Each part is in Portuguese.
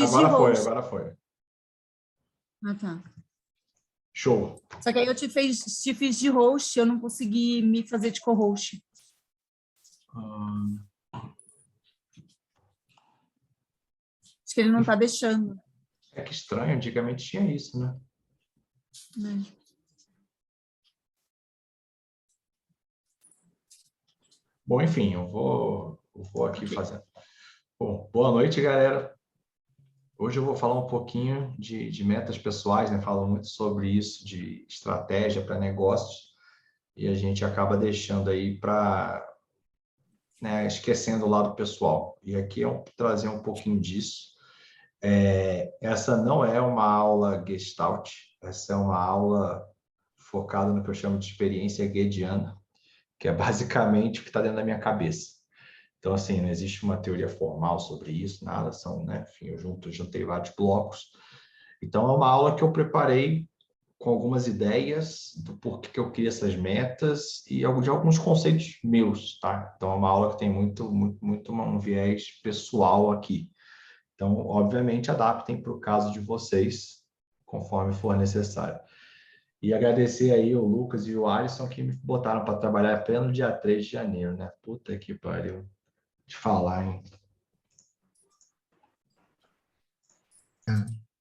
de Agora foi, host. agora foi. Ah, tá. Show. Só que aí eu te fiz de host, eu não consegui me fazer de co-host. Acho que ele não está deixando. É que estranho, antigamente tinha isso, né? Bom, enfim, eu vou aqui fazendo. Bom, boa noite, galera. Hoje eu vou falar um pouquinho de metas pessoais, né? Falo muito sobre isso, de estratégia para negócios, e a gente acaba deixando aí para, né, esquecendo o lado pessoal. E aqui eu trazer um pouquinho disso. Essa não é uma aula Gestalt, essa é uma aula focada no que eu chamo de experiência guediana, que é basicamente o que está dentro da minha cabeça. Então, assim, não existe uma teoria formal sobre isso, nada, são, né? Enfim, eu juntei vários blocos. Então, é uma aula que eu preparei com algumas ideias do porquê que eu queria essas metas e de alguns conceitos meus, tá? Então, é uma aula que tem muito um viés pessoal aqui. Então, obviamente, adaptem para o caso de vocês, conforme for necessário. E agradecer aí o Lucas e o Alisson que me botaram para trabalhar apenas no dia 3 de janeiro, né? Puta que pariu. De falar, hein?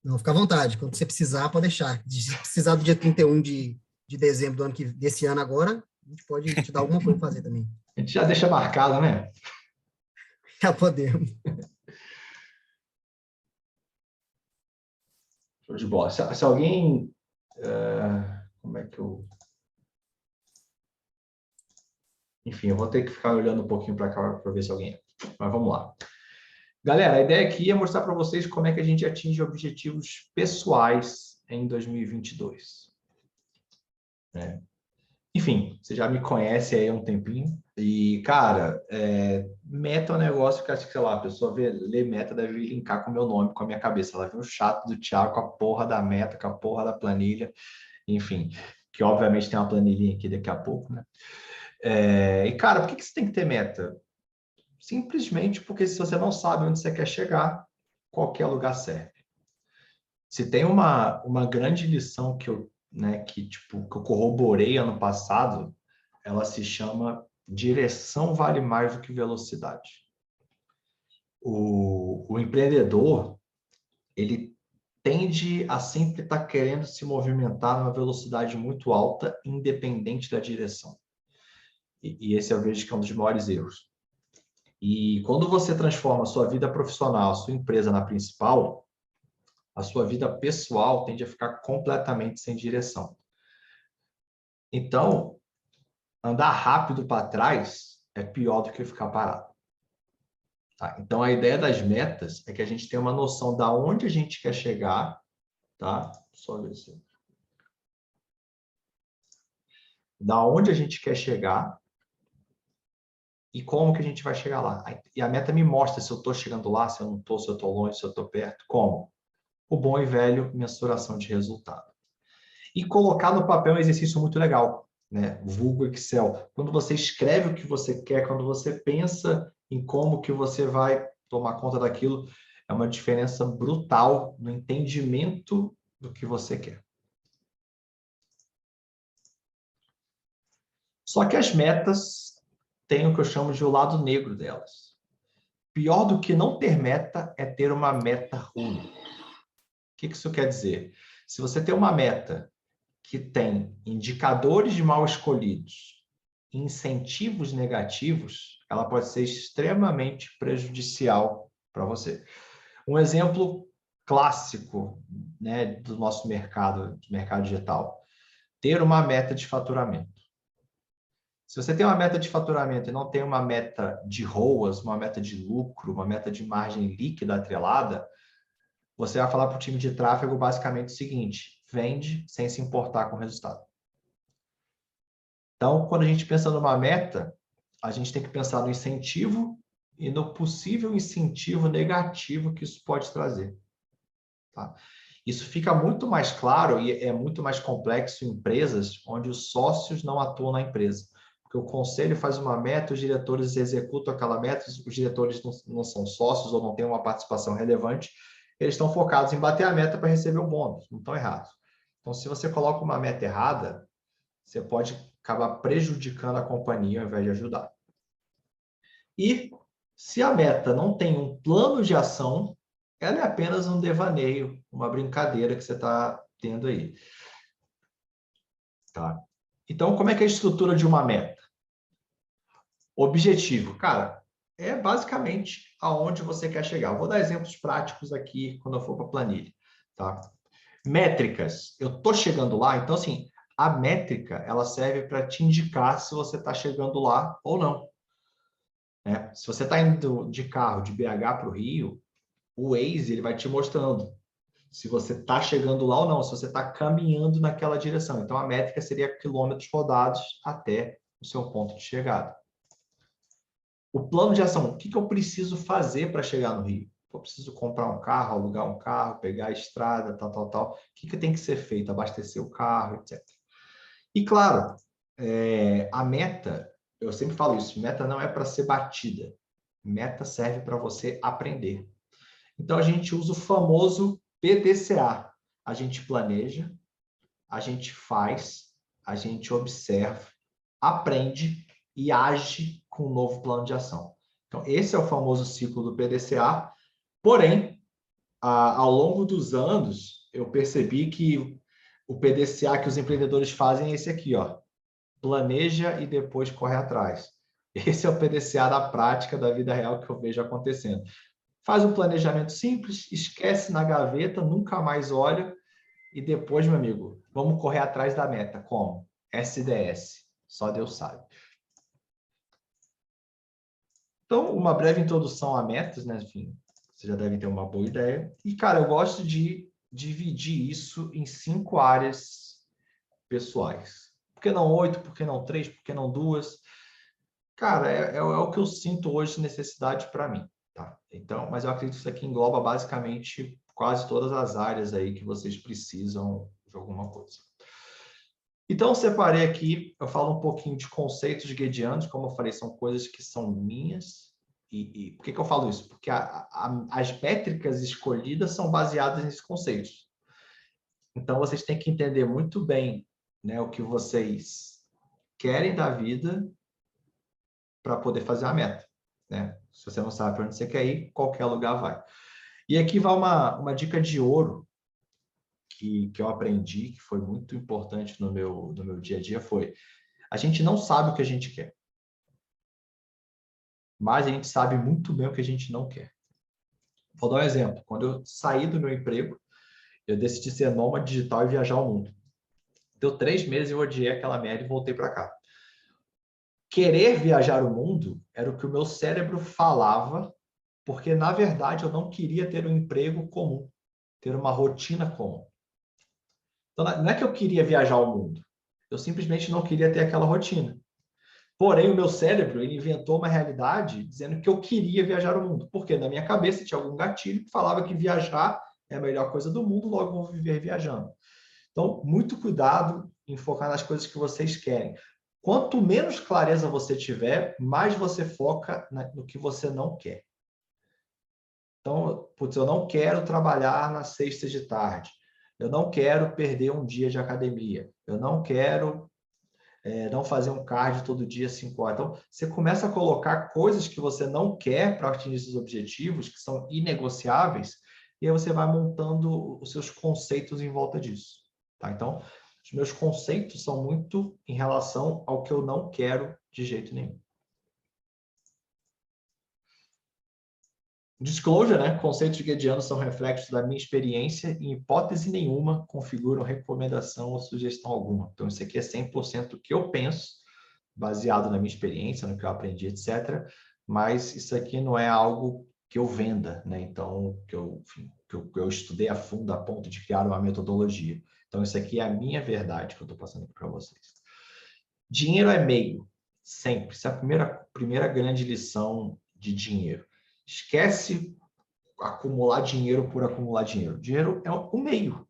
Não, fica à vontade. Quando você precisar, pode deixar. Se precisar do dia 31 de dezembro desse ano agora, a gente pode te dar alguma coisa para fazer também. A gente já deixa marcado, né? Já podemos. Show de bola. Se alguém... como é que eu... Enfim, eu vou ter que ficar olhando um pouquinho para cá para ver se alguém... Mas vamos lá. Galera, a ideia aqui é mostrar para vocês como é que a gente atinge objetivos pessoais em 2022. Enfim, você já me conhece aí há um tempinho. E, cara, meta é um negócio que acho que, sei lá, a pessoa lê meta, deve linkar com o meu nome, com a minha cabeça. Ela vê o chato do Thiago com a porra da meta, com a porra da planilha. Enfim, que obviamente tem uma planilhinha aqui daqui a pouco, né? E, cara, por que você tem que ter meta? Simplesmente porque se você não sabe onde você quer chegar, qualquer lugar serve. Se tem uma grande lição que eu corroborei ano passado, ela se chama direção vale mais do que velocidade. O empreendedor, ele tende a sempre estar querendo se movimentar numa velocidade muito alta, independente da direção. E esse eu vejo que é um dos maiores erros. E quando você transforma a sua vida profissional, a sua empresa na principal, a sua vida pessoal tende a ficar completamente sem direção. Então, andar rápido para trás é pior do que ficar parado. Tá? Então, a ideia das metas é que a gente tenha uma noção de onde a gente quer chegar, tá? Só ver se... Da onde a gente quer chegar e como que a gente vai chegar lá. E a meta me mostra se eu estou chegando lá, se eu não estou, se eu estou longe, se eu estou perto. Como? O bom e velho mensuração de resultado. E colocar no papel é um exercício muito legal, né? Vulgo Excel. Quando você escreve o que você quer, quando você pensa em como que você vai tomar conta daquilo, é uma diferença brutal no entendimento do que você quer. Só que as metas têm o que eu chamo de o lado negro delas. Pior do que não ter meta é ter uma meta ruim. O que isso quer dizer? Se você tem uma meta que tem indicadores mal escolhidos, incentivos negativos, ela pode ser extremamente prejudicial para você. Um exemplo clássico, né, do nosso mercado digital, ter uma meta de faturamento. Se você tem uma meta de faturamento e não tem uma meta de ROAS, uma meta de lucro, uma meta de margem líquida atrelada, você vai falar para o time de tráfego basicamente o seguinte: vende sem se importar com o resultado. Então, quando a gente pensa numa meta, a gente tem que pensar no incentivo e no possível incentivo negativo que isso pode trazer. Tá? Isso fica muito mais claro e é muito mais complexo em empresas onde os sócios não atuam na empresa. Porque o conselho faz uma meta, os diretores executam aquela meta, os diretores não são sócios ou não têm uma participação relevante, eles estão focados em bater a meta para receber o bônus, não estão errados. Então, se você coloca uma meta errada, você pode acabar prejudicando a companhia ao invés de ajudar. E se a meta não tem um plano de ação, ela é apenas um devaneio, uma brincadeira que você está tendo aí. Tá? Então, como é que é a estrutura de uma meta? Objetivo, cara, é basicamente aonde você quer chegar. Eu vou dar exemplos práticos aqui quando eu for para a planilha. Tá? Métricas, eu estou chegando lá, então assim, a métrica ela serve para te indicar se você está chegando lá ou não. Né? Se você está indo de carro de BH para o Rio, o Waze ele vai te mostrando se você está chegando lá ou não, se você está caminhando naquela direção. Então, a métrica seria quilômetros rodados até o seu ponto de chegada. O plano de ação, o que eu preciso fazer para chegar no Rio? Eu preciso comprar um carro, alugar um carro, pegar a estrada, tal. O que tem que ser feito? Abastecer o carro, etc. E, claro, a meta, eu sempre falo isso, meta não é para ser batida. Meta serve para você aprender. Então, a gente usa o famoso PDCA. A gente planeja, a gente faz, a gente observa, aprende e age com um novo plano de ação. Então, esse é o famoso ciclo do PDCA. Porém, ao longo dos anos, eu percebi que o PDCA que os empreendedores fazem é esse aqui, ó. Planeja e depois corre atrás. Esse é o PDCA da prática, da vida real que eu vejo acontecendo. Faz um planejamento simples, esquece na gaveta, nunca mais olha e depois, meu amigo, vamos correr atrás da meta. Como? SDS. Só Deus sabe. Então, uma breve introdução a metas, né? Enfim, vocês já devem ter uma boa ideia. E, cara, eu gosto de dividir isso em 5 áreas pessoais. Por que não 8? Por que não 3? Por que não 2? Cara, é o que eu sinto hoje necessidade para mim. Tá? Então, mas eu acredito que isso aqui engloba basicamente quase todas as áreas aí que vocês precisam de alguma coisa. Então, eu separei aqui, eu falo um pouquinho de conceitos guedianos, como eu falei, são coisas que são minhas. E por que eu falo isso? Porque as métricas escolhidas são baseadas nesses conceitos. Então, vocês têm que entender muito bem, né, o que vocês querem da vida para poder fazer a meta. Né? Se você não sabe para onde você quer ir, qualquer lugar vai. E aqui vai uma dica de ouro que eu aprendi, que foi muito importante no meu dia a dia, foi: a gente não sabe o que a gente quer, mas a gente sabe muito bem o que a gente não quer. Vou dar um exemplo. Quando eu saí do meu emprego, eu decidi ser nômade digital e viajar ao mundo. Deu 3 meses, eu odiei aquela merda e voltei para cá. Querer viajar o mundo era o que o meu cérebro falava, porque, na verdade, eu não queria ter um emprego comum, ter uma rotina comum. Então, não é que eu queria viajar ao mundo, eu simplesmente não queria ter aquela rotina. Porém, o meu cérebro ele inventou uma realidade dizendo que eu queria viajar o mundo, porque na minha cabeça tinha algum gatilho que falava que viajar é a melhor coisa do mundo, logo vou viver viajando. Então, muito cuidado em focar nas coisas que vocês querem. Quanto menos clareza você tiver, mais você foca no que você não quer. Então, putz, eu não quero trabalhar nas sextas de tarde. Eu não quero perder um dia de academia. Eu não quero não fazer um cardio todo dia 5 horas. Então, você começa a colocar coisas que você não quer para atingir esses objetivos, que são inegociáveis, e aí você vai montando os seus conceitos em volta disso. Tá? Então, os meus conceitos são muito em relação ao que eu não quero de jeito nenhum. Disclosure, né? Conceitos guedianos são reflexos da minha experiência e, em hipótese nenhuma, configuram recomendação ou sugestão alguma. Então, isso aqui é 100% do que eu penso, baseado na minha experiência, no que eu aprendi, etc. Mas isso aqui não é algo que eu venda, né? Então, que eu estudei a fundo a ponto de criar uma metodologia. Então, isso aqui é a minha verdade que eu estou passando para vocês. Dinheiro é meio, sempre. Essa é a primeira grande lição de dinheiro. Esquece acumular dinheiro por acumular dinheiro. Dinheiro é um meio.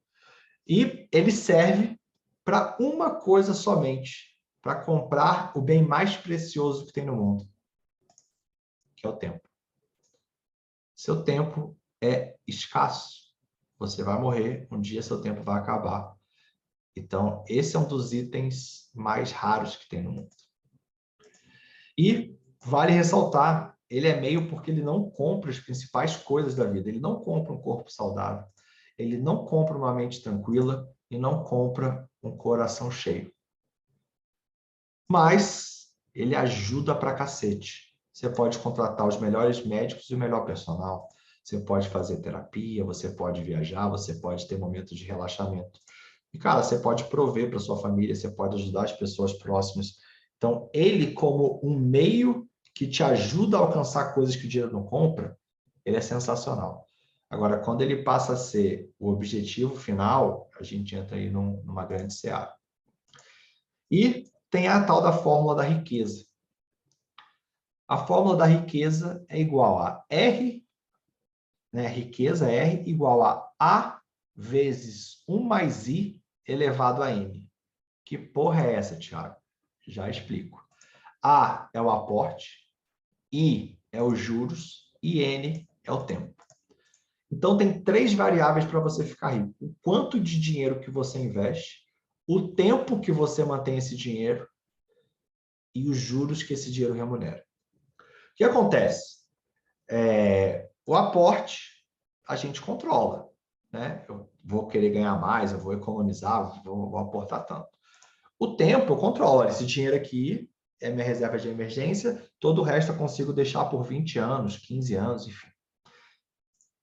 E ele serve para uma coisa somente, para comprar o bem mais precioso que tem no mundo, que é o tempo. Seu tempo é escasso. você vai morrer, um dia seu tempo vai acabar. Então, esse é um dos itens mais raros que tem no mundo. E vale ressaltar, ele é meio porque ele não compra as principais coisas da vida. Ele não compra um corpo saudável, ele não compra uma mente tranquila e não compra um coração cheio. Mas ele ajuda pra cacete. Você pode contratar os melhores médicos e o melhor personal. Você pode fazer terapia, você pode viajar, você pode ter momentos de relaxamento. E, cara, você pode prover para sua família, você pode ajudar as pessoas próximas. Então, ele como um meio que te ajuda a alcançar coisas que o dinheiro não compra, ele é sensacional. Agora, quando ele passa a ser o objetivo final, a gente entra aí numa grande seara. E tem a tal da fórmula da riqueza. A fórmula da riqueza é igual a R, né? Riqueza R igual a vezes 1 mais I elevado a N. Que porra é essa, Thiago? Já explico. A é o aporte, I é os juros e N é o tempo. Então, tem 3 variáveis para você ficar rico. O quanto de dinheiro que você investe, o tempo que você mantém esse dinheiro e os juros que esse dinheiro remunera. O que acontece? O aporte a gente controla, né? Eu vou querer ganhar mais, eu vou economizar, vou aportar tanto. O tempo eu controlo. Esse dinheiro aqui é minha reserva de emergência, todo o resto eu consigo deixar por 20 anos, 15 anos, enfim.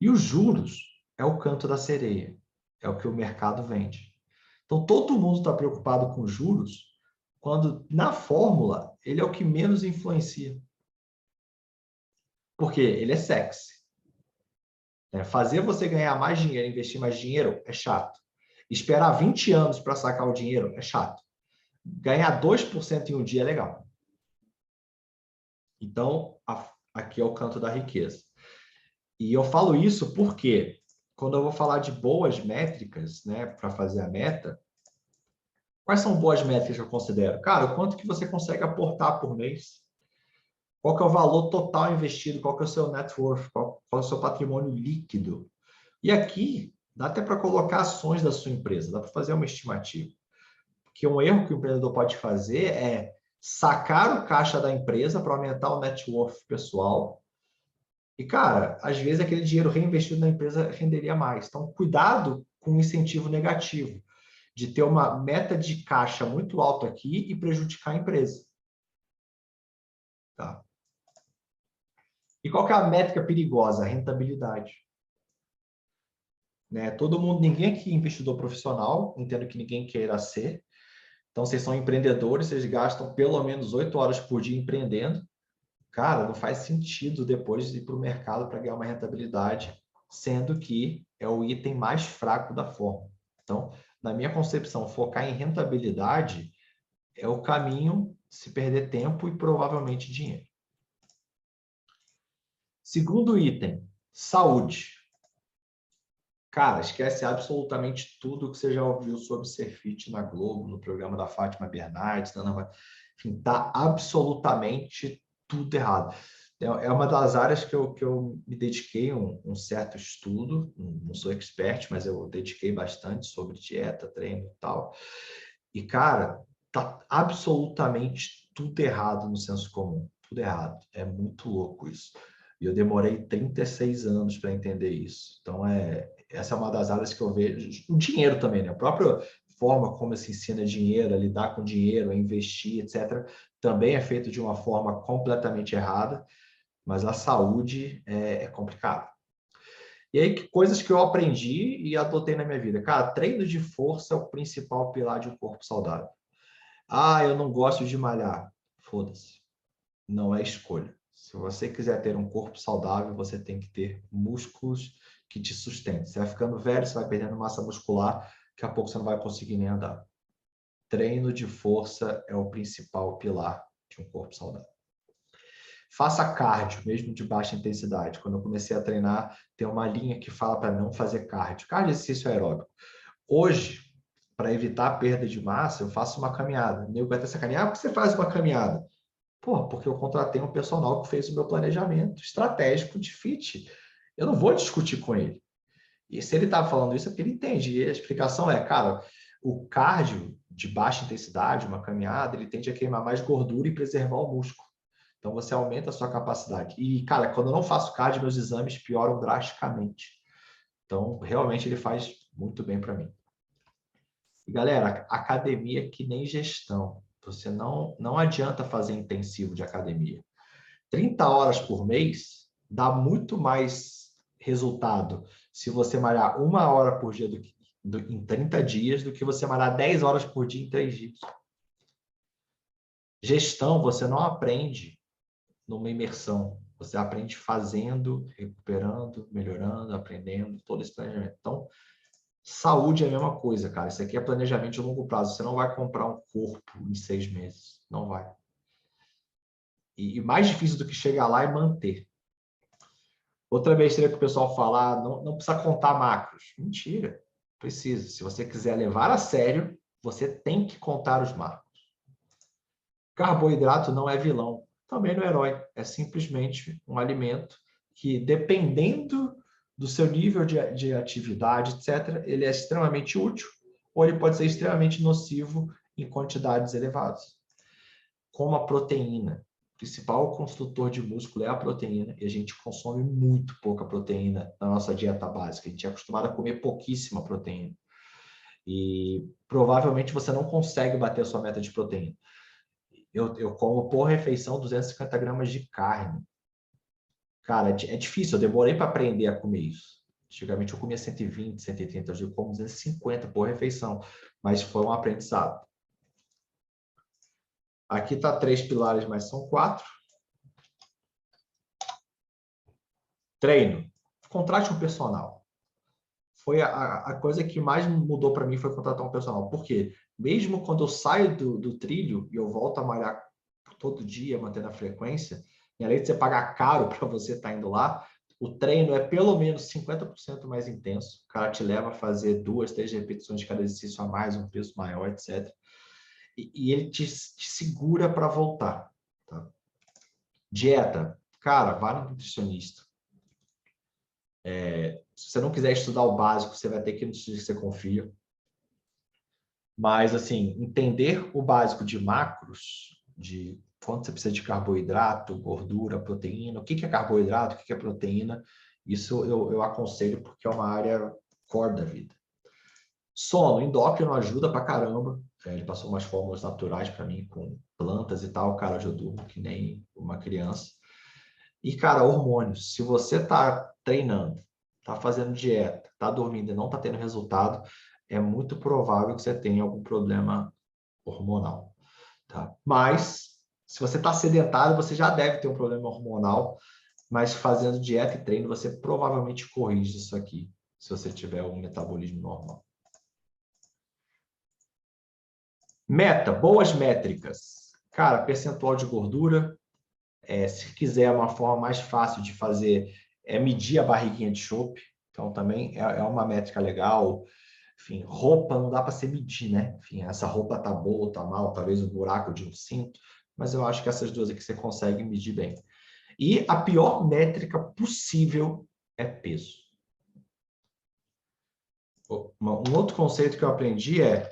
E os juros é o canto da sereia, é o que o mercado vende. Então, todo mundo está preocupado com juros, quando, na fórmula, ele é o que menos influencia. Porque ele é sexy. Fazer você ganhar mais dinheiro, investir mais dinheiro, é chato. Esperar 20 anos para sacar o dinheiro, é chato. Ganhar 2% em um dia é legal. Então, aqui é o canto da riqueza. E eu falo isso porque, quando eu vou falar de boas métricas, né, para fazer a meta, quais são boas métricas que eu considero? Cara, o quanto que você consegue aportar por mês? Qual que é o valor total investido? Qual que é o seu net worth? Qual é o seu patrimônio líquido? E aqui, dá até para colocar ações da sua empresa, dá para fazer uma estimativa. Porque um erro que o empreendedor pode fazer é sacar o caixa da empresa para aumentar o net worth pessoal. E, cara, às vezes aquele dinheiro reinvestido na empresa renderia mais. Então, cuidado com o incentivo negativo, de ter uma meta de caixa muito alta aqui e prejudicar a empresa. Tá? E qual que é a métrica perigosa? A rentabilidade. Né? Todo mundo, ninguém aqui é investidor profissional, entendo que ninguém queira ser. Então, vocês são empreendedores, vocês gastam pelo menos 8 horas por dia empreendendo. Cara, não faz sentido depois ir para o mercado para ganhar uma rentabilidade, sendo que é o item mais fraco da forma. Então, na minha concepção, focar em rentabilidade é o caminho de se perder tempo e provavelmente dinheiro. Segundo item, saúde. Cara, esquece absolutamente tudo que você já ouviu sobre ser fit na Globo, no programa da Fátima Bernardes, enfim, tá absolutamente tudo errado. É uma das áreas que eu me dediquei um certo estudo, não sou expert, mas eu dediquei bastante sobre dieta, treino e tal. E, cara, tá absolutamente tudo errado no senso comum, tudo errado. É muito louco isso. E eu demorei 36 anos para entender isso. Então, essa é uma das áreas que eu vejo. O dinheiro também, né? A própria forma como se ensina dinheiro, a lidar com dinheiro, a investir, etc., também é feito de uma forma completamente errada, mas a saúde é complicado. E aí, coisas que eu aprendi e adotei na minha vida. Cara, treino de força é o principal pilar de um corpo saudável. Ah, eu não gosto de malhar. Foda-se. Não é escolha. Se você quiser ter um corpo saudável, você tem que ter músculos que te sustentem. Você vai ficando velho, você vai perdendo massa muscular, daqui a pouco você não vai conseguir nem andar. Treino de força é o principal pilar de um corpo saudável. Faça cardio, mesmo de baixa intensidade. Quando eu comecei a treinar, tem uma linha que fala para não fazer cardio. Cardio é exercício aeróbico. Hoje, para evitar a perda de massa, eu faço uma caminhada. O nego vai até sacanear, por que você faz uma caminhada? Pô, porque eu contratei um personal que fez o meu planejamento estratégico de fit. Eu não vou discutir com ele. E se ele está falando isso é porque ele entende. E a explicação é, cara, o cardio de baixa intensidade, uma caminhada, ele tende a queimar mais gordura e preservar o músculo. Então, você aumenta a sua capacidade. E, cara, quando eu não faço cardio, meus exames pioram drasticamente. Então, realmente, ele faz muito bem para mim. E, galera, academia é que nem gestão. Você não adianta fazer intensivo de academia. 30 horas por mês dá muito mais resultado se você malhar 1 hora por dia em 30 dias do que você malhar 10 horas por dia em 3 dias. Gestão, você não aprende numa imersão. Você aprende fazendo, recuperando, melhorando, aprendendo, todo esse planejamento. Então, saúde é a mesma coisa, cara. Isso aqui é planejamento de longo prazo. Você não vai comprar um corpo em 6 meses. Não vai. E mais difícil do que chegar lá é manter. Outra besteira que o pessoal fala, não precisa contar macros. Mentira. Precisa. Se você quiser levar a sério, você tem que contar os macros. Carboidrato não é vilão. Também não é herói. É simplesmente um alimento que, dependendo do seu nível de atividade, etc., ele é extremamente útil ou ele pode ser extremamente nocivo em quantidades elevadas. Como a proteína. O principal construtor de músculo é a proteína e a gente consome muito pouca proteína na nossa dieta básica. A gente é acostumado a comer pouquíssima proteína. E provavelmente você não consegue bater a sua meta de proteína. Eu como por refeição 250 gramas de carne. Cara, é difícil, eu demorei para aprender a comer isso. Antigamente eu comia 120, 130, hoje eu como 250 por refeição, mas foi um aprendizado. Aqui está 3 pilares, mas são 4. Treino. Contrate um personal. Foi a coisa que mais mudou para mim foi contratar um personal. Por quê? Mesmo quando eu saio do trilho e eu volto a malhar todo dia, mantendo a frequência, e além de você pagar caro para você estar indo lá, o treino é pelo menos 50% mais intenso. O cara te leva a fazer 2, 3 repetições de cada exercício a mais, um peso maior, etc. E ele te segura para voltar. Tá? Dieta. Cara, vá no nutricionista. Se você não quiser estudar o básico, você vai ter que ir no nutricionista que você confia. Mas, assim, entender o básico de macros, de quanto você precisa de carboidrato, gordura, proteína, o que é carboidrato, o que é proteína, isso eu aconselho porque é uma área core da vida. Sono, endócrino ajuda pra caramba. Ele passou umas fórmulas naturais para mim, com plantas e tal, cara, eu durmo que nem uma criança. E, cara, hormônios. Se você tá treinando, tá fazendo dieta, tá dormindo e não tá tendo resultado, é muito provável que você tenha algum problema hormonal. Tá? Mas, se você está sedentário, você já deve ter um problema hormonal, mas fazendo dieta e treino, você provavelmente corrige isso aqui, se você tiver um metabolismo normal. Meta, boas métricas. Cara, percentual de gordura. Se quiser uma forma mais fácil de fazer, é medir a barriguinha de chope. Então, também é uma métrica legal. Enfim, roupa não dá para você medir, né? Enfim, essa roupa tá boa ou tá mal, talvez o buraco de um cinto, mas eu acho que essas duas aqui você consegue medir bem. E a pior métrica possível é peso. Um outro conceito que eu aprendi é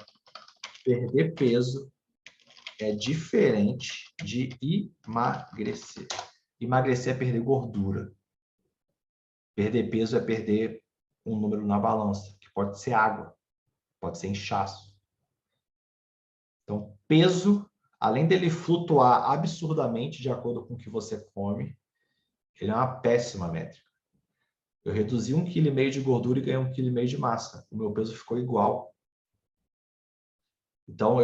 perder peso é diferente de emagrecer. Emagrecer é perder gordura. Perder peso é perder um número na balança, que pode ser água, pode ser inchaço. Então, peso, além dele flutuar absurdamente de acordo com o que você come, ele é uma péssima métrica. Eu reduzi 1,5 kg de gordura e ganhei 1,5 kg de massa. O meu peso ficou igual. Então,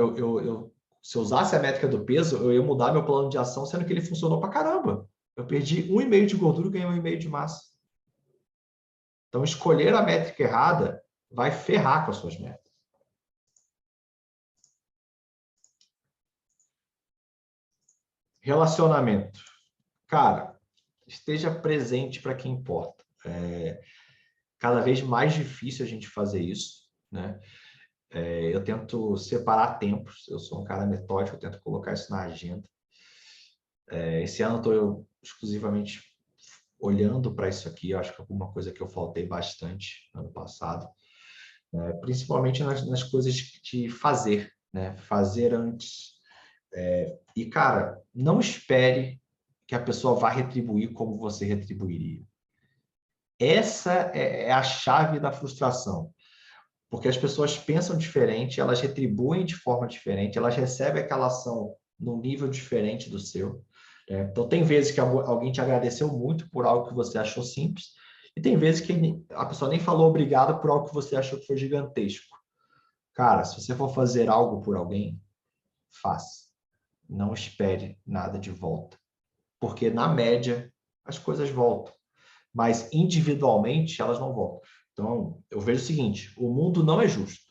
se eu usasse a métrica do peso, eu ia mudar meu plano de ação, sendo que ele funcionou pra caramba. Eu perdi 1,5 de gordura e ganhei 1,5 de massa. Então, escolher a métrica errada vai ferrar com as suas metas. Relacionamento. Cara, esteja presente para quem importa. Cada vez mais difícil a gente fazer isso, né? Eu tento separar tempos, eu sou um cara metódico, eu tento colocar isso na agenda. Esse ano eu estou exclusivamente olhando para isso aqui, eu acho que alguma coisa que eu faltei bastante ano passado, né? Principalmente nas coisas de fazer, né? Fazer antes. E, cara, não espere que a pessoa vá retribuir como você retribuiria. Essa é a chave da frustração. Porque as pessoas pensam diferente, elas retribuem de forma diferente, elas recebem aquela ação num nível diferente do seu. Né? Então, tem vezes que alguém te agradeceu muito por algo que você achou simples, e tem vezes que a pessoa nem falou obrigado por algo que você achou que foi gigantesco. Cara, se você for fazer algo por alguém, faça. Não espere nada de volta. Porque, na média, as coisas voltam. Mas, individualmente, elas não voltam. Então, eu vejo o seguinte, o mundo não é justo.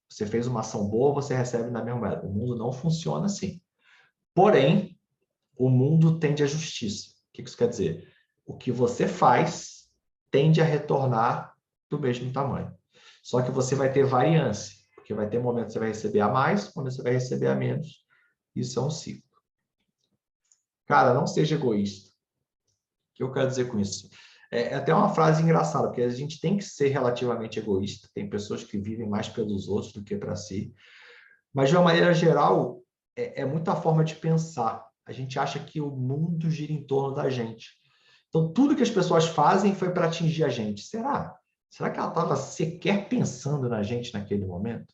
Você fez uma ação boa, você recebe na mesma moeda. O mundo não funciona assim. Porém, o mundo tende à justiça. O que isso quer dizer? O que você faz tende a retornar do mesmo tamanho. Só que você vai ter variância, porque vai ter momentos que você vai receber a mais, momentos você vai receber a menos. Isso é um ciclo. Cara, não seja egoísta. O que eu quero dizer com isso? É até uma frase engraçada, porque a gente tem que ser relativamente egoísta. Tem pessoas que vivem mais pelos outros do que para si. Mas, de uma maneira geral, é muita forma de pensar. A gente acha que o mundo gira em torno da gente. Então, tudo que as pessoas fazem foi para atingir a gente. Será? Será que ela estava sequer pensando na gente naquele momento?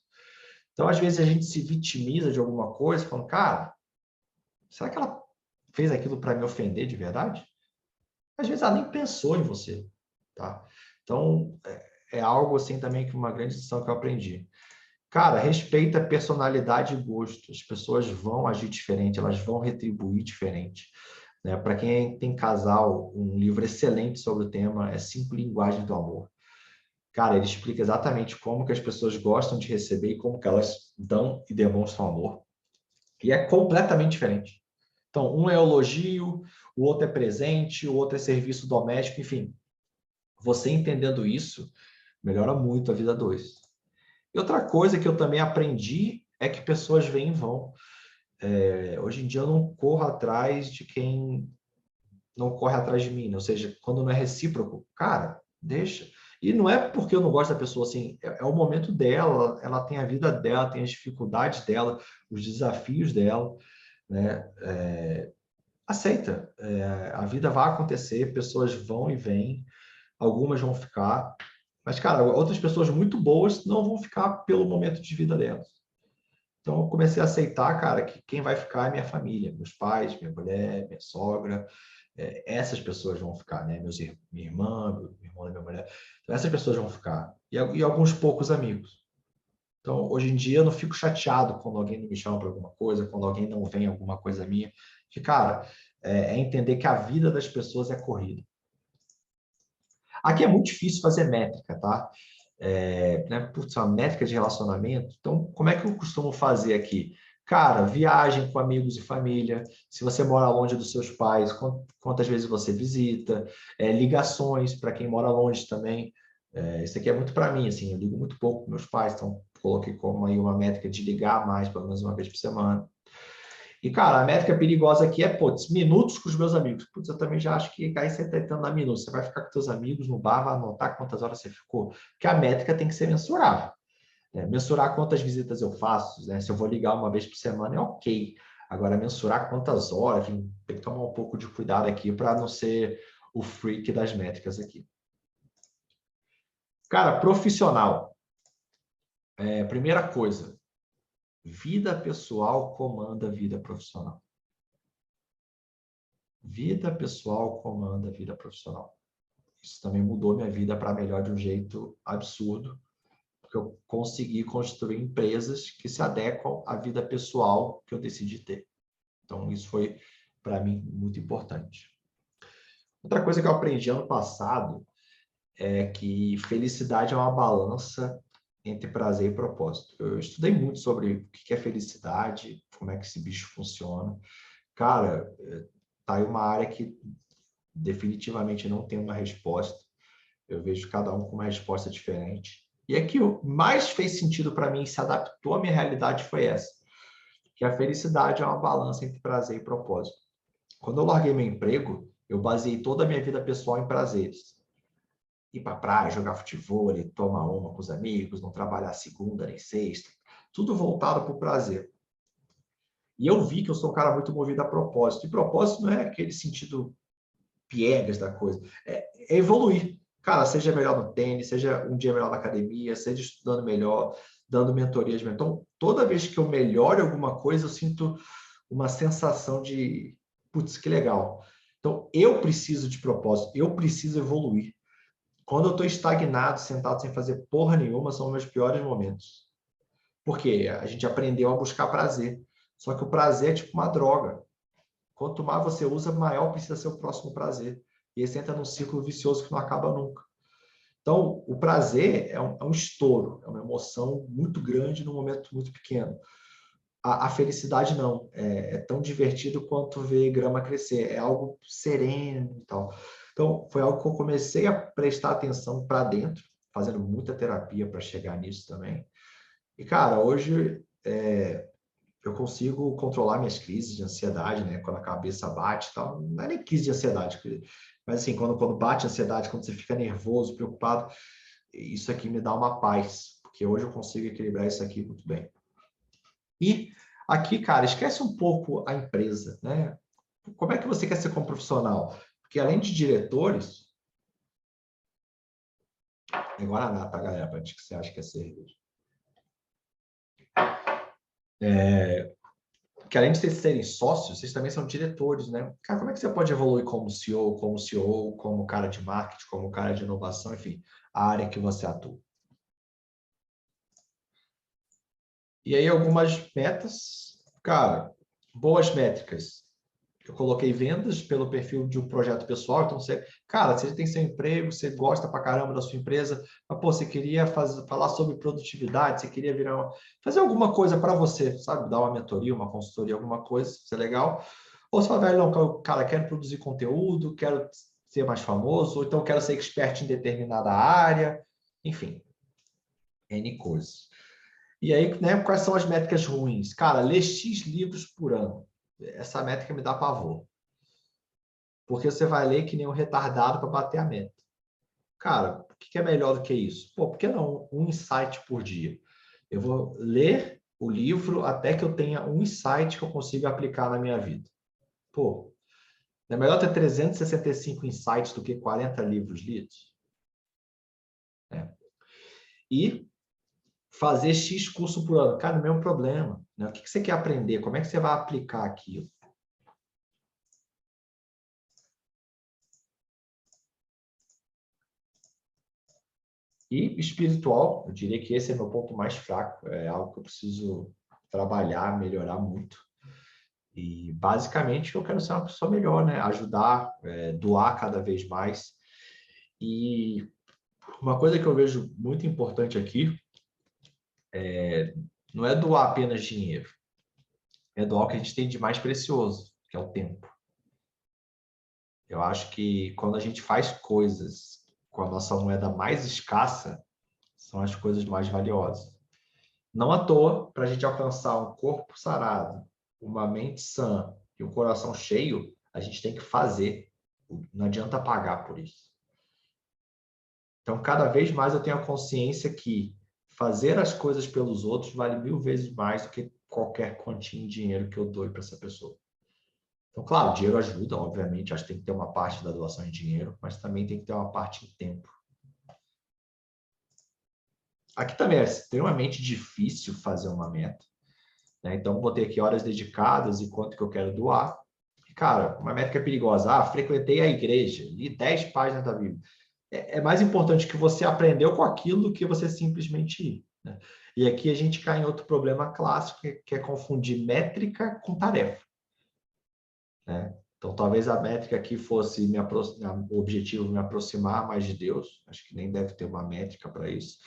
Então, às vezes, a gente se vitimiza de alguma coisa, falando, cara, será que ela fez aquilo para me ofender de verdade? Às vezes, ela nem pensou em você. Tá? Então, é algo assim também que uma grande lição que eu aprendi. Cara, respeita personalidade e gosto. As pessoas vão agir diferente, elas vão retribuir diferente. Né? Para quem tem casal, um livro excelente sobre o tema é Cinco Linguagens do Amor. Cara, ele explica exatamente como que as pessoas gostam de receber e como que elas dão e demonstram amor. E é completamente diferente. Então, um é elogio, o outro é presente, o outro é serviço doméstico, enfim. Você entendendo isso, melhora muito a vida dois. E outra coisa que eu também aprendi é que pessoas vêm e vão. Hoje em dia eu não corro atrás de quem não corre atrás de mim, né? Ou seja, quando não é recíproco, cara, deixa. E não é porque eu não gosto da pessoa, assim, é o momento dela, ela tem a vida dela, tem as dificuldades dela, os desafios dela, né? Aceita, a vida vai acontecer, pessoas vão e vêm, algumas vão ficar, mas, cara, outras pessoas muito boas não vão ficar pelo momento de vida delas. Então, eu comecei a aceitar, cara, que quem vai ficar é minha família, meus pais, minha mulher, minha sogra. Essas pessoas vão ficar, né? Minha irmã, meu irmão e minha mulher. Então, essas pessoas vão ficar. E alguns poucos amigos. Então, hoje em dia, eu não fico chateado quando alguém não me chama para alguma coisa, quando alguém não vem alguma coisa minha. Que, cara, é entender que a vida das pessoas é corrida. Aqui é muito difícil fazer métrica, tá? Né, putz, uma métrica de relacionamento. Então, como é que eu costumo fazer aqui? Cara, viagem com amigos e família. Se você mora longe dos seus pais, quantas vezes você visita? Ligações para quem mora longe também. Isso aqui é muito para mim, assim, eu ligo muito pouco com meus pais, então coloquei como aí uma métrica de ligar mais, pelo menos uma vez por semana. E, cara, a métrica perigosa aqui é, putz, minutos com os meus amigos. Putz, eu também já acho que aí você está tentando dar minutos. Você vai ficar com seus amigos no bar, vai anotar quantas horas você ficou. Porque a métrica tem que ser mensurável. Mensurar quantas visitas eu faço, né? Se eu vou ligar uma vez por semana, é ok. Agora, mensurar quantas horas, tem que tomar um pouco de cuidado aqui para não ser o freak das métricas aqui. Cara, profissional. Primeira coisa, vida pessoal comanda vida profissional. Vida pessoal comanda vida profissional. Isso também mudou minha vida para melhor de um jeito absurdo, porque eu consegui construir empresas que se adequam à vida pessoal que eu decidi ter. Então, isso foi, para mim, muito importante. Outra coisa que eu aprendi ano passado é que felicidade é uma balança entre prazer e propósito. Eu estudei muito sobre o que é felicidade, como é que esse bicho funciona. Cara, tá aí uma área que definitivamente não tem uma resposta. Eu vejo cada um com uma resposta diferente. E é que o mais fez sentido para mim, se adaptou à minha realidade, foi essa. Que a felicidade é uma balança entre prazer e propósito. Quando eu larguei meu emprego, eu baseei toda a minha vida pessoal em prazeres. Ir para a praia, jogar futebol, tomar uma com os amigos, não trabalhar segunda nem sexta, tudo voltado para o prazer. E eu vi que eu sou um cara muito movido a propósito. E propósito não é aquele sentido piegas da coisa, é evoluir. Cara, seja melhor no tênis, seja um dia melhor na academia, seja estudando melhor, dando mentorias. Então, toda vez que eu melhoro alguma coisa, eu sinto uma sensação de, putz, que legal. Então, eu preciso de propósito, eu preciso evoluir. Quando eu estou estagnado, sentado sem fazer porra nenhuma, são os meus piores momentos. Porque a gente aprendeu a buscar prazer. Só que o prazer é tipo uma droga. Quanto mais você usa, maior precisa ser o próximo prazer. E aí você entra num ciclo vicioso que não acaba nunca. Então, o prazer é um estouro, é uma emoção muito grande num momento muito pequeno. A felicidade não, é tão divertido quanto ver grama crescer, é algo sereno e tal. Então, foi algo que eu comecei a prestar atenção para dentro, fazendo muita terapia para chegar nisso também. E, cara, hoje eu consigo controlar minhas crises de ansiedade, né? Quando a cabeça bate e tal. Não é nem crise de ansiedade, mas assim, quando bate a ansiedade, quando você fica nervoso, preocupado, isso aqui me dá uma paz, porque hoje eu consigo equilibrar isso aqui muito bem. E aqui, cara, esquece um pouco a empresa, né? Como é que você quer ser como profissional? Porque além de diretores, é Guaraná, tá, galera? Para que você acha que é cerveja. Que além de vocês serem sócios, vocês também são diretores, né? Cara, como é que você pode evoluir como CEO, como cara de marketing, como cara de inovação, enfim, a área que você atua? E aí algumas metas, cara, boas métricas. Eu coloquei vendas pelo perfil de um projeto pessoal, então você, cara, você tem seu emprego, você gosta pra caramba da sua empresa, mas pô, você queria falar sobre produtividade, você queria fazer alguma coisa para você, sabe? Dar uma mentoria, uma consultoria, alguma coisa, isso é legal. Ou você fala, velho, não, cara, quero produzir conteúdo, quero ser mais famoso, ou então quero ser expert em determinada área, enfim, N coisas. E aí, né, quais são as métricas ruins? Cara, ler X livros por ano. Essa métrica me dá pavor. Porque você vai ler que nem um retardado para bater a meta. Cara, o que é melhor do que isso? Pô, por que não um insight por dia? Eu vou ler o livro até que eu tenha um insight que eu consiga aplicar na minha vida. Pô, é melhor ter 365 insights do que 40 livros lidos? E fazer X curso por ano. Cara, não é um problema. Né? O que você quer aprender? Como é que você vai aplicar aquilo? E espiritual, eu diria que esse é meu ponto mais fraco, é algo que eu preciso trabalhar, melhorar muito. E basicamente eu quero ser uma pessoa melhor, né? Ajudar, doar cada vez mais. E uma coisa que eu vejo muito importante aqui não é doar apenas dinheiro, é doar o que a gente tem de mais precioso, que é o tempo. Eu acho que quando a gente faz coisas com a nossa moeda mais escassa, são as coisas mais valiosas. Não à toa, para a gente alcançar um corpo sarado, uma mente sã e um coração cheio, a gente tem que fazer. Não adianta pagar por isso. Então, cada vez mais eu tenho a consciência que fazer as coisas pelos outros vale 1000 vezes mais do que qualquer quantia em dinheiro que eu dou para essa pessoa. Então, claro, o dinheiro ajuda, obviamente, acho que tem que ter uma parte da doação em dinheiro, mas também tem que ter uma parte em tempo. Aqui também é extremamente difícil fazer uma meta, né? Então, botei aqui horas dedicadas e quanto que eu quero doar. E, cara, uma métrica perigosa. Frequentei a igreja, li 10 páginas da Bíblia. É mais importante que você aprendeu com aquilo do que você simplesmente ir, né? E aqui a gente cai em outro problema clássico, que é confundir métrica com tarefa, né? Então, talvez a métrica aqui fosse o objetivo me aproximar mais de Deus. Acho que nem deve ter uma métrica para isso.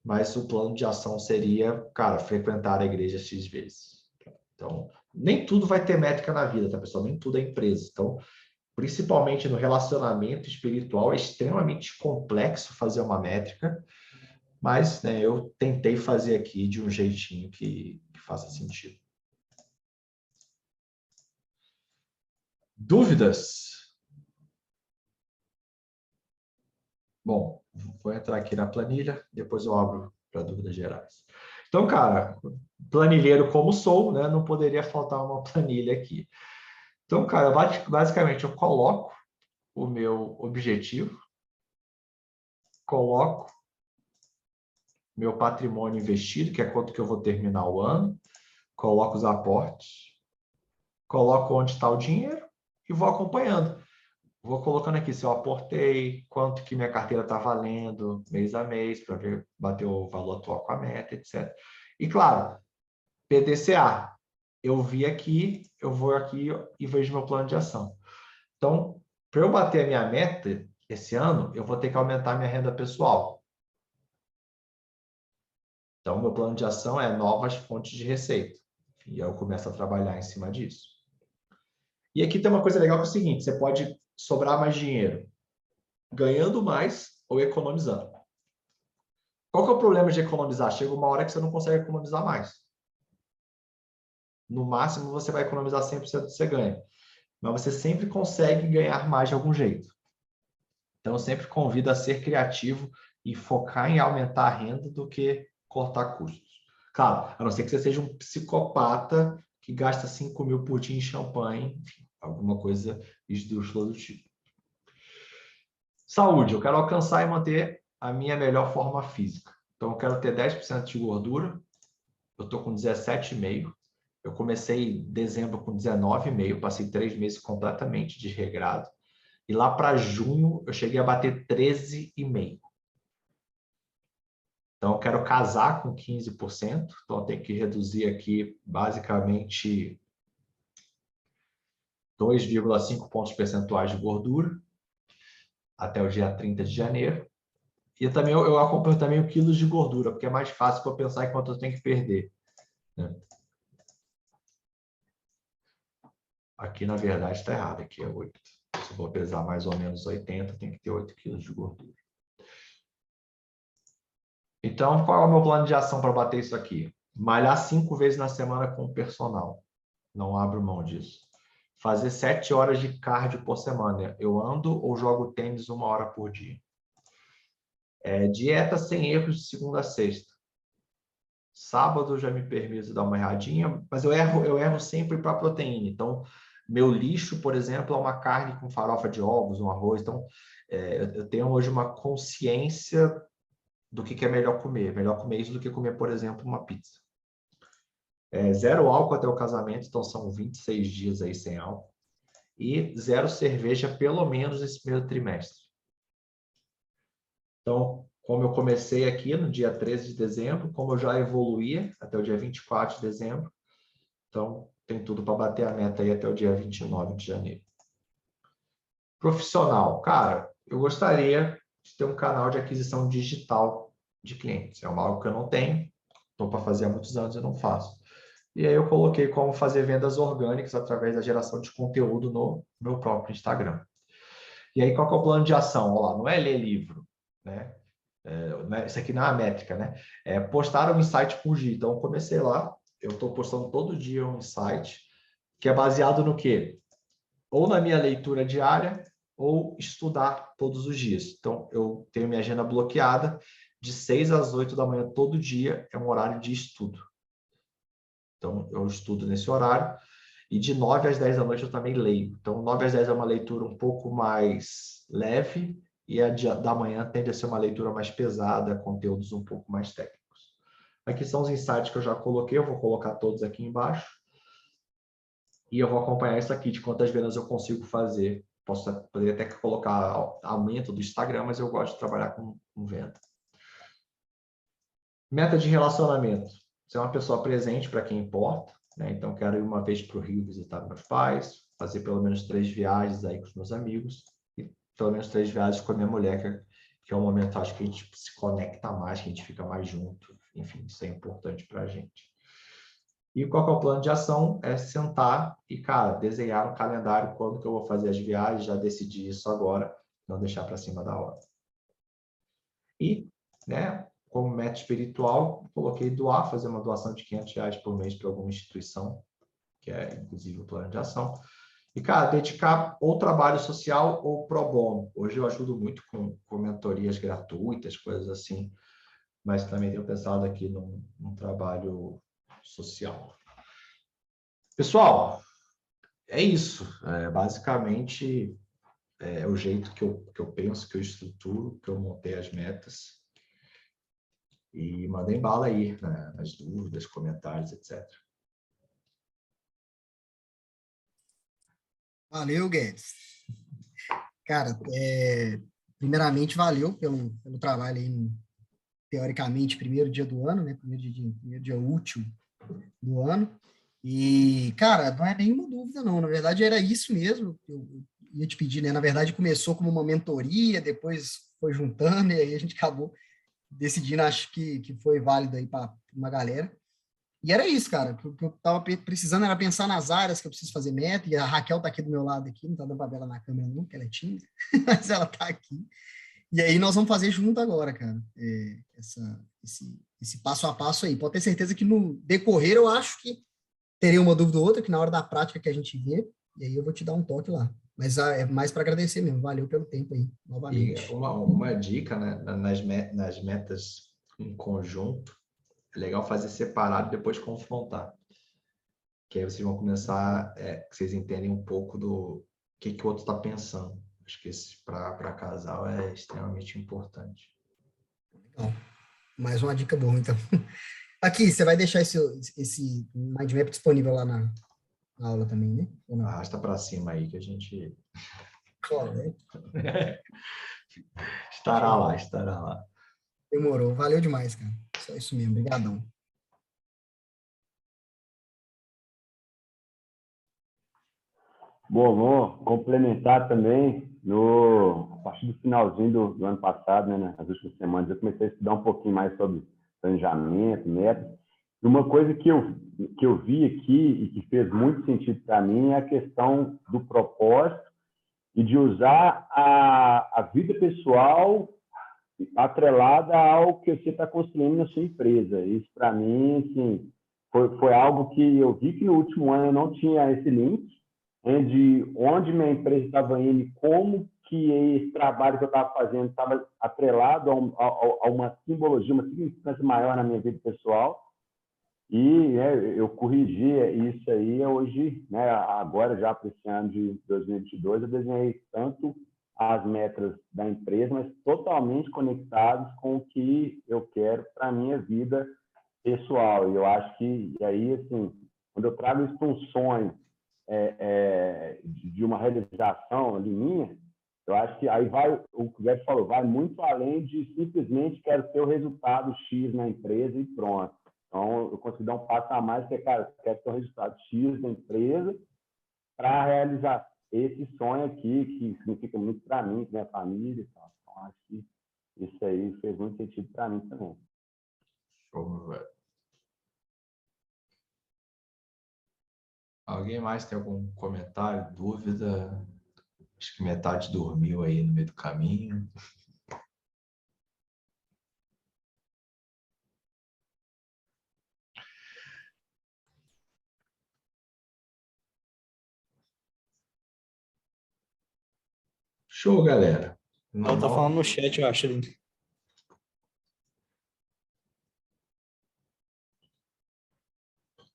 Mas o plano de ação seria, cara, frequentar a igreja X vezes. Então, nem tudo vai ter métrica na vida, tá, pessoal? Nem tudo é empresa. Então, principalmente no relacionamento espiritual, é extremamente complexo fazer uma métrica, mas né, eu tentei fazer aqui de um jeitinho que faça sentido. Dúvidas? Bom, vou entrar aqui na planilha, depois eu abro para dúvidas gerais. Então, cara, planilheiro como sou, né, não poderia faltar uma planilha aqui. Então, cara, basicamente eu coloco o meu objetivo, coloco meu patrimônio investido, que é quanto que eu vou terminar o ano, coloco os aportes, coloco onde está o dinheiro e vou acompanhando. Vou colocando aqui se eu aportei, quanto que minha carteira está valendo mês a mês, para ver, bater o valor atual com a meta, etc. E claro, PDCA. Eu vi aqui, eu vou aqui e vejo meu plano de ação. Então, para eu bater a minha meta esse ano, eu vou ter que aumentar minha renda pessoal. Então, meu plano de ação é novas fontes de receita. E eu começo a trabalhar em cima disso. E aqui tem uma coisa legal que é o seguinte, você pode sobrar mais dinheiro ganhando mais ou economizando. Qual que é o problema de economizar? Chega uma hora que você não consegue economizar mais. No máximo, você vai economizar 100% do que você ganha. Mas você sempre consegue ganhar mais de algum jeito. Então, eu sempre convido a ser criativo e focar em aumentar a renda do que cortar custos. Claro, a não ser que você seja um psicopata que gasta 5 mil por dia em champanhe, enfim, alguma coisa esdrúxula do tipo. Saúde, eu quero alcançar e manter a minha melhor forma física. Então, eu quero ter 10% de gordura, eu estou com 17,5. Eu comecei em dezembro com 19,5, passei 3 meses completamente desregrado. E lá para junho, eu cheguei a bater 13,5. Então, eu quero casar com 15%. Então, eu tenho que reduzir aqui, basicamente, 2,5 pontos percentuais de gordura até o dia 30 de janeiro. E também eu acompanho também o quilos de gordura, porque é mais fácil para eu pensar em quanto eu tenho que perder, né? Aqui, na verdade, está errado. Aqui é 8. Se eu vou pesar mais ou menos 80, tem que ter 8 quilos de gordura. Então, qual é o meu plano de ação para bater isso aqui? Malhar 5 vezes na semana com o personal. Não abro mão disso. Fazer 7 horas de cardio por semana. Eu ando ou jogo tênis 1 hora por dia. Dieta sem erros de segunda a sexta. Sábado já me permito dar uma erradinha, mas eu erro sempre para proteína. Então, meu lixo, por exemplo, é uma carne com farofa de ovos, um arroz. Então, eu tenho hoje uma consciência do que é melhor comer. Melhor comer isso do que comer, por exemplo, uma pizza. Zero álcool até o casamento, então são 26 dias aí sem álcool. E zero cerveja, pelo menos, esse primeiro trimestre. Então, como eu comecei aqui no dia 13 de dezembro, como eu já evoluía até o dia 24 de dezembro, então tem tudo para bater a meta aí até o dia 29 de janeiro. Profissional. Cara, eu gostaria de ter um canal de aquisição digital de clientes. É algo que eu não tenho, estou para fazer há muitos anos e não faço. E aí eu coloquei como fazer vendas orgânicas através da geração de conteúdo no meu próprio Instagram. E aí, qual que é o plano de ação? Olha lá, não é ler livro, né? Isso aqui não é uma métrica, né? Postar um insight com o Gi. Então, eu comecei lá, eu estou postando todo dia um insight, que é baseado no quê? Ou na minha leitura diária, ou estudar todos os dias. Então, eu tenho minha agenda bloqueada, de 6 às 8 da manhã, todo dia, é um horário de estudo. Então, eu estudo nesse horário. E de 9 às 10 da noite eu também leio. Então, 9 às 10 é uma leitura um pouco mais leve e a da manhã tende a ser uma leitura mais pesada, conteúdos um pouco mais técnicos. Aqui são os insights que eu já coloquei, eu vou colocar todos aqui embaixo. E eu vou acompanhar isso aqui, de quantas vendas eu consigo fazer. Poderia até colocar aumento do Instagram, mas eu gosto de trabalhar com venda. Meta de relacionamento. Ser uma pessoa presente para quem importa, né? Então, quero ir uma vez para o Rio visitar meus pais, fazer pelo menos 3 viagens aí com os meus amigos e pelo menos 3 viagens com a minha mulher, que é um momento, acho que a gente se conecta mais, que a gente fica mais junto. Enfim, isso é importante para a gente. E qual que é o plano de ação? É sentar e, cara, desenhar um calendário quando que eu vou fazer as viagens, já decidi isso agora, não deixar para cima da hora. E, né, como meta espiritual, coloquei doar, fazer uma doação de R$500 por mês para alguma instituição, que é, inclusive, o plano de ação. E, cara, dedicar ou trabalho social ou pro bono. Hoje eu ajudo muito com mentorias gratuitas, coisas assim, mas também tenho pensado aqui num trabalho social. Pessoal, é isso. Basicamente, é o jeito que eu penso, que eu estruturo, que eu montei as metas. E mandem bala aí, né, nas dúvidas, comentários, etc. Valeu, Guedes. Cara, primeiramente, valeu pelo trabalho aí, teoricamente, primeiro dia do ano, né? Primeiro dia útil do ano. E, cara, não é nenhuma dúvida, não. Na verdade, era isso mesmo. Eu ia te pedir, né? Na verdade, começou como uma mentoria, depois foi juntando, e aí a gente acabou decidindo, acho que foi válido aí para uma galera. E era isso, cara. O que eu estava precisando era pensar nas áreas que eu preciso fazer meta, e a Raquel está aqui do meu lado aqui, não está dando para ver ela na câmera não, porque ela é tímida, mas ela está aqui. E aí nós vamos fazer junto agora, cara, esse passo a passo aí. Pode ter certeza que no decorrer eu acho que terei uma dúvida ou outra, que na hora da prática que a gente vê, e aí eu vou te dar um toque lá. Mas é mais para agradecer mesmo. Valeu pelo tempo aí, E novamente. uma dica, né, nas metas em conjunto, é legal fazer separado e depois confrontar. Que aí vocês vão começar, que vocês entendem um pouco do que o outro está pensando. Acho que isso para casal é extremamente importante. Então, mais uma dica boa, então. Aqui, você vai deixar esse mind map disponível lá na aula também, né? Ou não? Arrasta para cima aí que a gente Correto. estará lá, estará lá. Demorou. Valeu demais, cara. Só isso mesmo. Obrigadão. Bom, vou complementar também. A partir do finalzinho do ano passado, né, nas últimas semanas, eu comecei a estudar um pouquinho mais sobre planejamento, metas. E uma coisa que eu vi aqui e que fez muito sentido para mim é a questão do propósito e de usar a vida pessoal atrelada ao que você está construindo na sua empresa. Isso, para mim, assim, foi algo que eu vi que no último ano eu não tinha esse link, de onde minha empresa estava indo e como que esse trabalho que eu estava fazendo estava atrelado a uma simbologia, uma significância maior na minha vida pessoal. E eu corrigi isso aí hoje, né, agora já para esse ano de 2022, eu desenhei tanto as metas da empresa, mas totalmente conectados com o que eu quero para a minha vida pessoal. E eu acho que, e aí, assim, quando eu trago isso para um sonho de uma realização ali minha, eu acho que aí vai, o que o Guedes falou, vai muito além de simplesmente quero ter o resultado X na empresa e pronto. Então, eu consigo dar um passo a mais, que é, cara, eu quero ter o resultado X da empresa para realizar esse sonho aqui, que significa muito para mim, para minha família e tal. Então, acho que isso aí fez muito sentido para mim também. Show, velho. Alguém mais tem algum comentário, dúvida? Acho que metade dormiu aí no meio do caminho. Show, galera. Ela tá falando no chat, eu acho. Ali.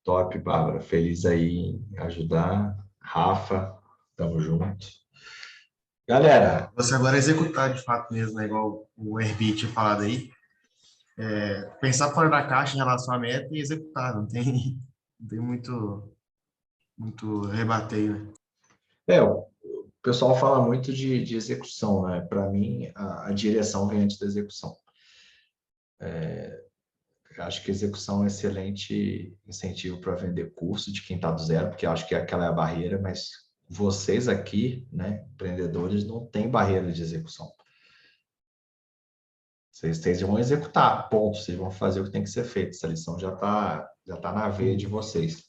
Top, Bárbara. Feliz aí em ajudar. Rafa, tamo junto. Galera, Você agora executar de fato mesmo, né? Igual o Herbie tinha falado aí. Pensar fora da caixa em relação à meta e executar. Não tem muito rebater, né? o pessoal fala muito de execução, né? Para mim, a direção vem antes da execução. Eu acho que execução é um excelente incentivo para vender curso de quem está do zero, porque eu acho que aquela é a barreira, mas vocês aqui, né, empreendedores, não têm barreira de execução. Vocês vão executar, ponto. Vocês vão fazer o que tem que ser feito. Essa lição já tá na veia de vocês.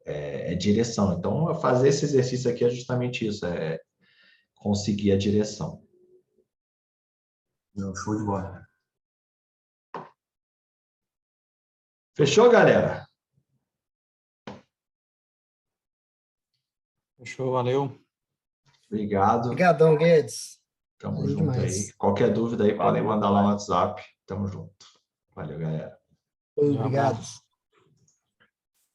É direção. Então, fazer esse exercício aqui é justamente isso, é conseguir a direção. Não, show de bola. Fechou, galera? Fechou, valeu. Obrigado. Obrigadão, Guedes. Tamo Valeu junto demais. aí. Qualquer dúvida aí, podem Valeu. mandar lá no WhatsApp. Tamo junto. Valeu, galera. Obrigado. abraço.